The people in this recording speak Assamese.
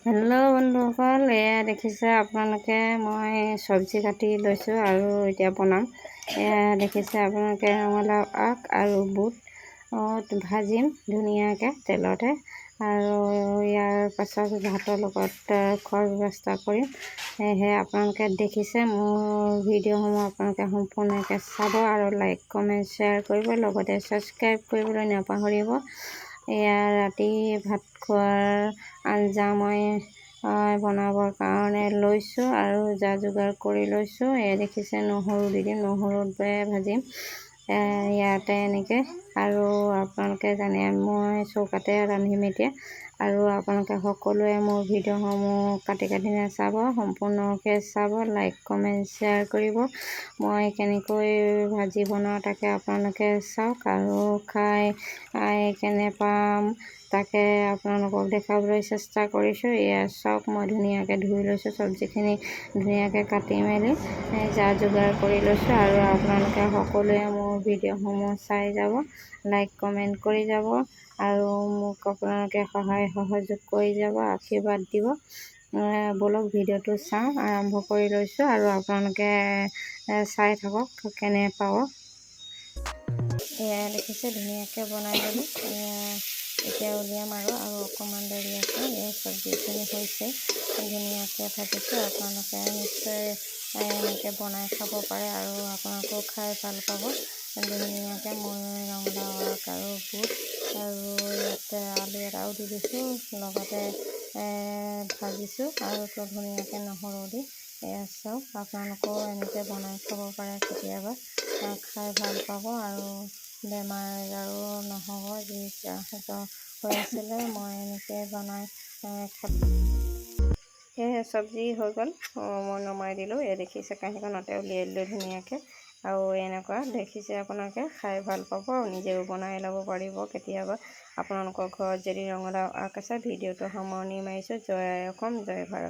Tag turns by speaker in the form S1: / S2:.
S1: হেল্ল' বন্ধুসকল, এয়া দেখিছে আপোনালোকে মই চব্জি কাটি লৈছোঁ আৰু এতিয়া বনাম। এয়া দেখিছে আপোনালোকে ৰঙালাও আগ আৰু বুট ভাজিম ধুনীয়াকৈ তেলতে, আৰু ইয়াৰ পাছত ভাতৰ লগত খোৱাৰ ব্যৱস্থা কৰিম। সেয়েহে আপোনালোকে দেখিছে মোৰ ভিডিঅ'সমূহ আপোনালোকে সম্পূৰ্ণকৈ চাব আৰু লাইক কমেণ্ট শ্বেয়াৰ কৰিব, লগতে ছাবস্ক্ৰাইব কৰিবলৈ নাপাহৰিব। এয়া ৰাতি ভাত খোৱাৰ আঞ্জা মই বনাবৰ কাৰণে লৈছোঁ আৰু যা যোগাৰ কৰি লৈছোঁ। এয়া দেখিছে নহৰু দি দিম, নহৰুৰে ভাজিম ইয়াতে এনেকৈ। আৰু আপোনালোকে জানে মই চৌকাতে ৰান্ধিম এতিয়া। আৰু আপোনালোকে সকলোৱে মোৰ ভিডিঅ'সমূহ কাটি নাচাব, সম্পূৰ্ণকৈ চাব, লাইক কমেণ্ট শ্বেয়াৰ কৰিব। মই কেনেকৈ ভাজি বনাওঁ তাকে আপোনালোকে চাওক আৰু খাই কেনে পাম তাকে আপোনালোকক দেখাবলৈ চেষ্টা কৰিছোঁ। এয়া চাওক, মই ধুনীয়াকৈ ধুই লৈছোঁ, চব্জিখিনি ধুনীয়াকৈ কাটি মেলি যা যোগাৰ কৰি লৈছোঁ। আৰু আপোনালোকে সকলোৱে মোৰ ভিডিঅ'সমূহ চাই যাব, লাইক কমেণ্ট কৰি যাব আৰু মোক আপোনালোকে সহায় সহযোগ কৰি যাব, আশীৰ্বাদ দিব। বলক ভিডিঅ'টো চাওঁ, আৰম্ভ কৰি লৈছোঁ আৰু আপোনালোকে চাই থাকক কেনে পাব। এয়া দেখিছে ধুনীয়াকৈ বনাই ল'লোঁ। এতিয়া উলিয়াম আৰু অকণমান দেৰি আছে। এই চব্জিখিনি হৈছে ধুনীয়াকৈ ভাজিছোঁ। আপোনালোকে নিশ্চয় এনেকৈ বনাই খাব পাৰে আৰু আপোনালোকেও খাই ভাল পাব। ধুনীয়াকৈ মই ৰঙালাও আগ আৰু বুট আৰু ইয়াতে আলু এটাও দি দিছোঁ, লগতে ভাজিছোঁ আৰু ধুনীয়াকৈ নহৰু দি। এয়া চাওক, আপোনালোকেও এনেকৈ বনাই খাব পাৰে কেতিয়াবা, খাই ভাল পাব আৰু বেমাৰ আজাৰো নহ'ব। যি হৈ আছিলে মই এনেকৈ বনাই খালোঁ। সেয়েহে চব্জি হৈ গ'ল, মই নমাই দিলোঁ। এই দেখিছে কাঁহীখনতে উলিয়াই দিলোঁ ধুনীয়াকৈ। আৰু এনেকুৱা দেখিছে আপোনালোকে খাই ভাল পাব আৰু নিজেও বনাই ল'ব পাৰিব কেতিয়াবা আপোনালোকৰ ঘৰত যদি ৰঙালাও আগ আছে। ভিডিঅ'টো সামৰণি মাৰিছোঁ। জয় অসম, জয় ভাৰত।